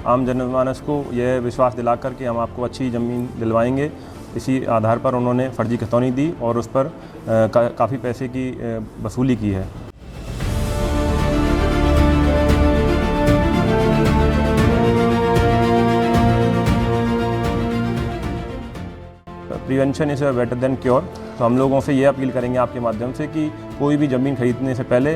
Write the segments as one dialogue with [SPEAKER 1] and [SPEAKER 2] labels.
[SPEAKER 1] आम जनमानस को यह विश्वास दिलाकर कि हम आपको अच्छी ज़मीन दिलवाएंगे। इसी आधार पर उन्होंने फर्जी खतौनी दी और उस पर काफ़ी पैसे की वसूली की है। Prevention is better than cure. तो हम लोगों से ये अपील करेंगे आपके माध्यम से कि कोई भी ज़मीन खरीदने से पहले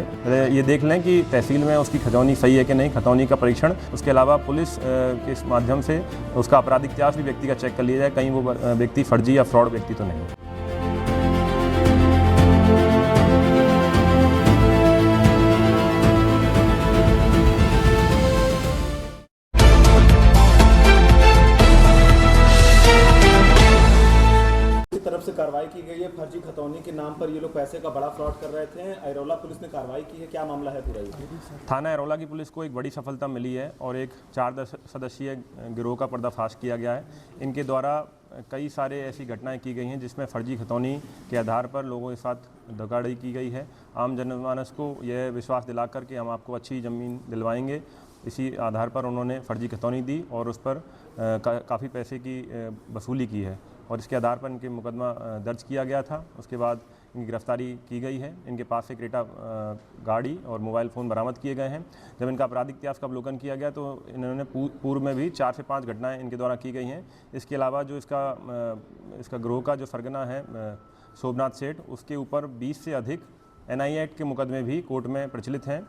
[SPEAKER 1] ये देख लें कि तहसील में उसकी खतौनी सही है कि नहीं, खतौनी का परीक्षण। उसके अलावा पुलिस के माध्यम से उसका आपराधिक इतिहास भी व्यक्ति का चेक कर लिया जाए, कहीं वो व्यक्ति फर्जी या फ्रॉड व्यक्ति तो नहीं।
[SPEAKER 2] तरफ से कार्रवाई की गई है। फर्जी खतौनी के नाम पर ये लोग पैसे का बड़ा फ्रॉड कर रहे थे। ऐरोला पुलिस ने कार्रवाई की है, क्या मामला है पूरा?
[SPEAKER 1] थाना ऐरोला की पुलिस को एक बड़ी सफलता मिली है और एक 4 सदस्यीय गिरोह का पर्दाफाश किया गया है। इनके द्वारा कई सारे ऐसी घटनाएं की गई हैं जिसमें फर्जी खतौनी के आधार पर लोगों के साथ धोखाधड़ी की गई है। आम जनमानस को यह विश्वास दिलाकर कि हम आपको अच्छी ज़मीन दिलवाएंगे, इसी आधार पर उन्होंने फर्जी खतौनी दी और उस पर काफ़ी पैसे की वसूली की है और इसके आधार पर इनके मुकदमा दर्ज किया गया था। उसके बाद इनकी गिरफ्तारी की गई है। इनके पास से क्रेटा गाड़ी और मोबाइल फ़ोन बरामद किए गए हैं। जब इनका आपराधिक इतिहास का अवलोकन किया गया तो इन्होंने पूर्व में भी 4 से 5 घटनाएं इनके द्वारा की गई हैं। इसके अलावा जो इसका गिरोह का जो सरगना है शोभनाथ सेठ, उसके ऊपर 20 से अधिक NI एक्ट के मुकदमे भी कोर्ट में प्रचलित हैं।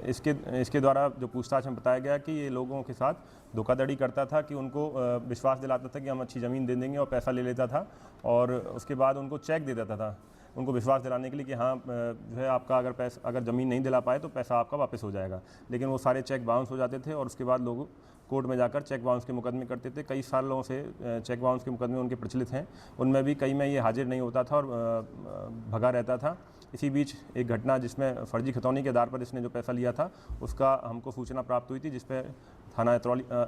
[SPEAKER 1] इसके द्वारा जो पूछताछ में बताया गया कि ये लोगों के साथ धोखाधड़ी करता था, कि उनको विश्वास दिलाता था कि हम अच्छी ज़मीन दे देंगे और पैसा ले लेता था और उसके बाद उनको चेक दे देता था उनको विश्वास दिलाने के लिए कि हाँ जो है आपका अगर ज़मीन नहीं दिला पाए तो पैसा आपका वापस हो जाएगा। लेकिन वो सारे चेक बाउंस हो जाते थे और उसके बाद लोग कोर्ट में जाकर चेक बाउंस के मुकदमे करते थे। कई सालों से चेक बाउंस के मुकदमे उनके प्रचलित हैं। उनमें भी कई में ये हाजिर नहीं होता था और भगा रहता था। इसी बीच एक घटना जिसमें फर्जी खतौनी के आधार पर इसने जो पैसा लिया था उसका हमको सूचना प्राप्त हुई थी, जिस पर थाना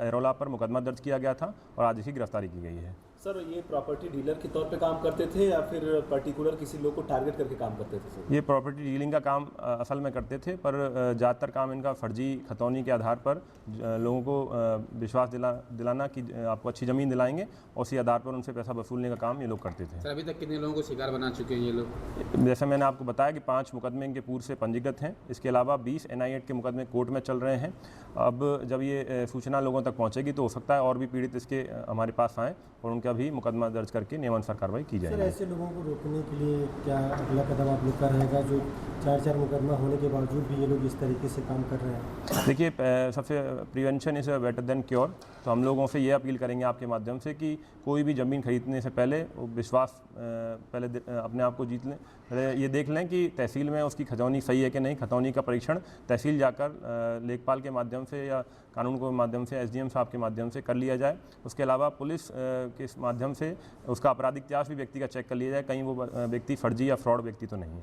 [SPEAKER 1] ऐरोला पर मुकदमा दर्ज किया गया था और आज इसकी गिरफ्तारी की गई है।
[SPEAKER 2] सर, ये प्रॉपर्टी डीलर के तौर पे काम करते थे या फिर पर्टिकुलर किसी लोग को टारगेट करके काम करते थे सर?
[SPEAKER 1] ये प्रॉपर्टी डीलिंग का काम असल में करते थे, पर ज़्यादातर काम इनका फर्जी खतौनी के आधार पर लोगों को विश्वास दिलाना कि आपको अच्छी ज़मीन दिलाएंगे और उसी आधार पर उनसे पैसा वसूलने का काम ये लोग करते थे।
[SPEAKER 3] सर, अभी तक कितने लोगों को शिकार बना चुके हैं ये लोग?
[SPEAKER 1] जैसे मैंने आपको बताया कि 5 मुकदमे इनके पूर्व से पंजीकृत हैं। इसके अलावा 20 NI एक्ट के मुकदमे कोर्ट में चल रहे हैं। अब जब ये सूचना लोगों तक पहुँचेगी तो हो सकता है और भी पीड़ित इसके हमारे पास आएँ और उनका भी मुकदमा दर्ज करके नियमानुसार कार्रवाई की जाएगी।
[SPEAKER 4] सर, ऐसे लोगों को रोकने के लिए क्या अगला कदम आप लोग का रहेगा, जो 4 मुकदमा होने के बावजूद भी ये लोग इस तरीके से काम कर रहे हैं?
[SPEAKER 1] देखिए, सबसे prevention is better than cure. तो हम लोगों से ये अपील करेंगे आपके माध्यम से कि कोई भी ज़मीन खरीदने से पहले विश्वास पहले अपने आप को जीत लें। ये देख लें कि तहसील में उसकी खतौनी सही है कि नहीं, खतौनी का परीक्षण तहसील जाकर लेखपाल के माध्यम से या कानून के माध्यम से SDM साहब के माध्यम से कर लिया जाए। उसके अलावा पुलिस के माध्यम से उसका आपराधिक इतिहास भी व्यक्ति का चेक कर लिया जाए, कहीं वो व्यक्ति फर्जी या फ्रॉड व्यक्ति तो नहीं है।